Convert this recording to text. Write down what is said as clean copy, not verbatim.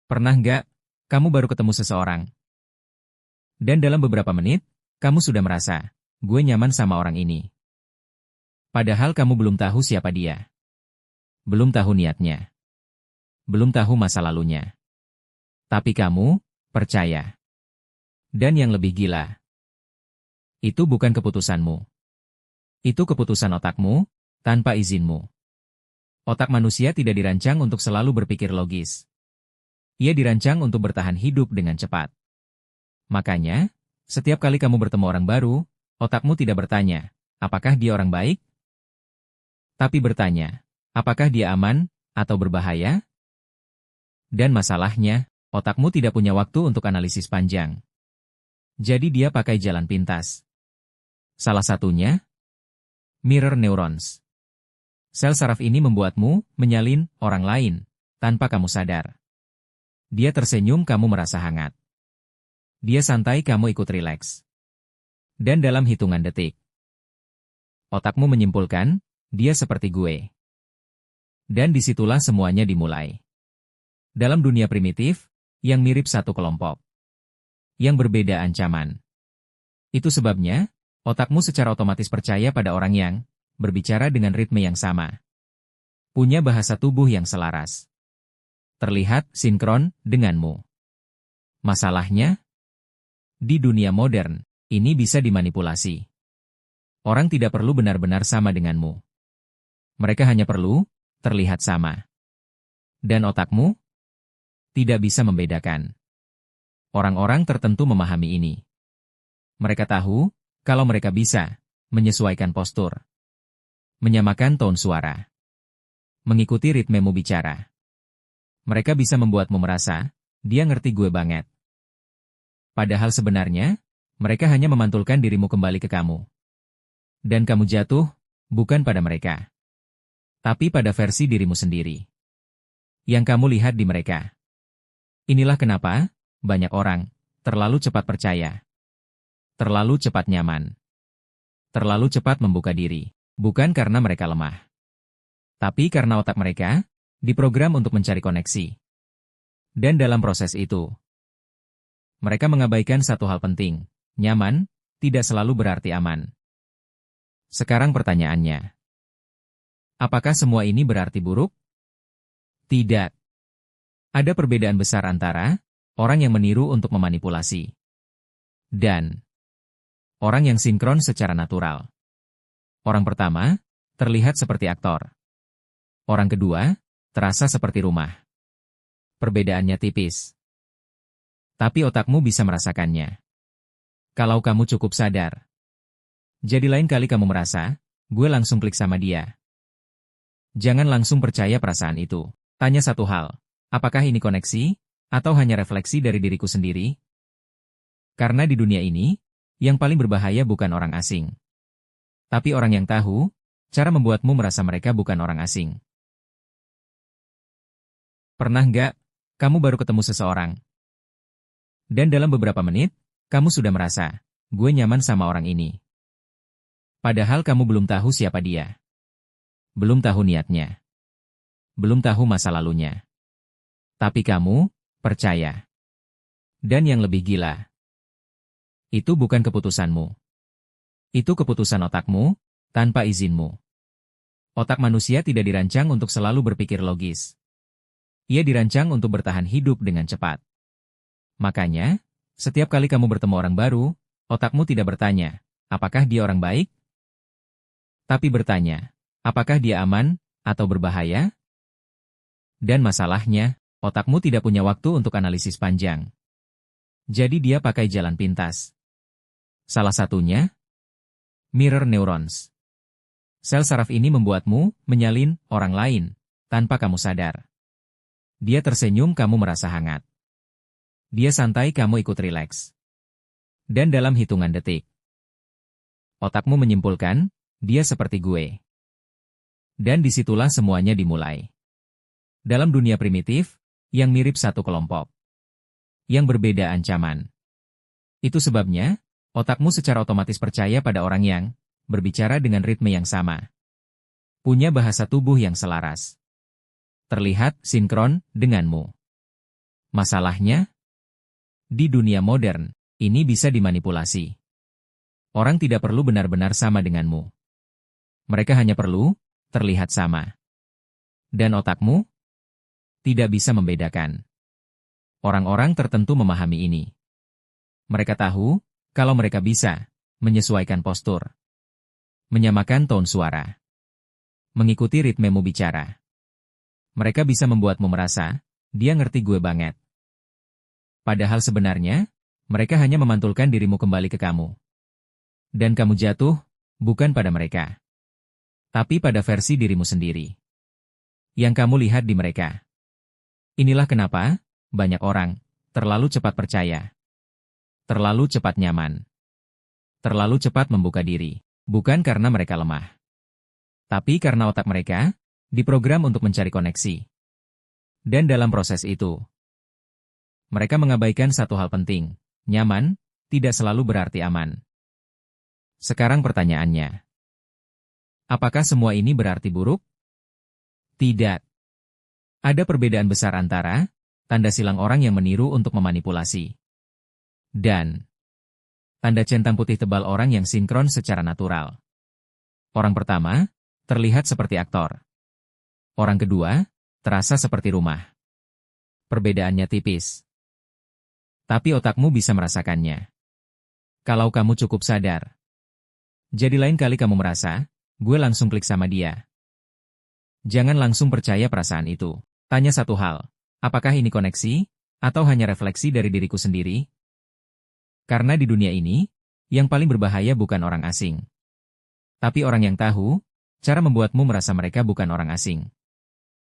Pernah nggak, kamu baru ketemu seseorang, dan dalam beberapa menit, kamu sudah merasa, gue nyaman sama orang ini. Padahal kamu belum tahu siapa dia. Belum tahu niatnya. Belum tahu masa lalunya. Tapi kamu, percaya. Dan yang lebih gila, itu bukan keputusanmu. Itu keputusan otakmu, tanpa izinmu. Otak manusia tidak dirancang untuk selalu berpikir logis. Ia dirancang untuk bertahan hidup dengan cepat. Makanya, setiap kali kamu bertemu orang baru, otakmu tidak bertanya, apakah dia orang baik? Tapi bertanya, apakah dia aman atau berbahaya? Dan masalahnya, otakmu tidak punya waktu untuk analisis panjang. Jadi dia pakai jalan pintas. Salah satunya, mirror neurons. Sel saraf ini membuatmu menyalin orang lain tanpa kamu sadar. Dia tersenyum, kamu merasa hangat. Dia santai, kamu ikut rileks. Dan dalam hitungan detik, otakmu menyimpulkan, dia seperti gue. Dan disitulah semuanya dimulai. Dalam dunia primitif, yang mirip satu kelompok. Yang berbeda ancaman. Itu sebabnya, otakmu secara otomatis percaya pada orang yang berbicara dengan ritme yang sama. Punya bahasa tubuh yang selaras. Terlihat sinkron denganmu. Masalahnya, di dunia modern, ini bisa dimanipulasi. Orang tidak perlu benar-benar sama denganmu. Mereka hanya perlu terlihat sama. Dan otakmu tidak bisa membedakan. Orang-orang tertentu memahami ini. Mereka tahu kalau mereka bisa menyesuaikan postur, menyamakan tone suara, mengikuti ritmemu bicara. Mereka bisa membuatmu merasa, dia ngerti gue banget. Padahal sebenarnya, mereka hanya memantulkan dirimu kembali ke kamu. Dan kamu jatuh, bukan pada mereka, tapi pada versi dirimu sendiri. Yang kamu lihat di mereka. Inilah kenapa banyak orang terlalu cepat percaya. Terlalu cepat nyaman. Terlalu cepat membuka diri. Bukan karena mereka lemah. Tapi karena otak mereka diprogram untuk mencari koneksi. Dan dalam proses itu, mereka mengabaikan satu hal penting. Nyaman tidak selalu berarti aman. Sekarang pertanyaannya, apakah semua ini berarti buruk? Tidak. Ada perbedaan besar antara orang yang meniru untuk memanipulasi dan orang yang sinkron secara natural. Orang pertama terlihat seperti aktor. Orang kedua terasa seperti rumah. Perbedaannya tipis. Tapi otakmu bisa merasakannya. Kalau kamu cukup sadar. Jadi lain kali kamu merasa, gue langsung klik sama dia. Jangan langsung percaya perasaan itu. Tanya satu hal, apakah ini koneksi, atau hanya refleksi dari diriku sendiri? Karena di dunia ini, yang paling berbahaya bukan orang asing. Tapi orang yang tahu, cara membuatmu merasa mereka bukan orang asing. Pernah nggak, kamu baru ketemu seseorang, dan dalam beberapa menit, kamu sudah merasa, gue nyaman sama orang ini. Padahal kamu belum tahu siapa dia. Belum tahu niatnya. Belum tahu masa lalunya. Tapi kamu percaya. Dan yang lebih gila, itu bukan keputusanmu. Itu keputusan otakmu, tanpa izinmu. Otak manusia tidak dirancang untuk selalu berpikir logis. Ia dirancang untuk bertahan hidup dengan cepat. Makanya, setiap kali kamu bertemu orang baru, otakmu tidak bertanya, apakah dia orang baik? Tapi bertanya, apakah dia aman atau berbahaya? Dan masalahnya, otakmu tidak punya waktu untuk analisis panjang. Jadi dia pakai jalan pintas. Salah satunya, mirror neurons. Sel saraf ini membuatmu menyalin orang lain tanpa kamu sadar. Dia tersenyum, kamu merasa hangat. Dia santai, kamu ikut rileks. Dan dalam hitungan detik, otakmu menyimpulkan, dia seperti gue. Dan disitulah semuanya dimulai. Dalam dunia primitif, yang mirip satu kelompok. Yang berbeda ancaman. Itu sebabnya, otakmu secara otomatis percaya pada orang yang berbicara dengan ritme yang sama. Punya bahasa tubuh yang selaras. Terlihat sinkron denganmu. Masalahnya, di dunia modern, ini bisa dimanipulasi. Orang tidak perlu benar-benar sama denganmu. Mereka hanya perlu terlihat sama. Dan otakmu tidak bisa membedakan. Orang-orang tertentu memahami ini. Mereka tahu kalau mereka bisa menyesuaikan postur, menyamakan tone suara, mengikuti ritmemu bicara. Mereka bisa membuatmu merasa, dia ngerti gue banget. Padahal sebenarnya, mereka hanya memantulkan dirimu kembali ke kamu. Dan kamu jatuh, bukan pada mereka, tapi pada versi dirimu sendiri yang kamu lihat di mereka. Inilah kenapa banyak orang terlalu cepat percaya, terlalu cepat nyaman, terlalu cepat membuka diri, bukan karena mereka lemah, tapi karena otak mereka diprogram untuk mencari koneksi. Dan dalam proses itu, mereka mengabaikan satu hal penting: nyaman tidak selalu berarti aman. Sekarang pertanyaannya, apakah semua ini berarti buruk? Tidak. Ada perbedaan besar antara tanda silang orang yang meniru untuk memanipulasi dan tanda centang putih tebal orang yang sinkron secara natural. Orang pertama terlihat seperti aktor. Orang kedua terasa seperti rumah. Perbedaannya tipis, tapi otakmu bisa merasakannya. Kalau kamu cukup sadar. Jadi lain kali kamu merasa, gue langsung klik sama dia. Jangan langsung percaya perasaan itu. Tanya satu hal, apakah ini koneksi, atau hanya refleksi dari diriku sendiri? Karena di dunia ini, yang paling berbahaya bukan orang asing, tapi orang yang tahu cara membuatmu merasa mereka bukan orang asing.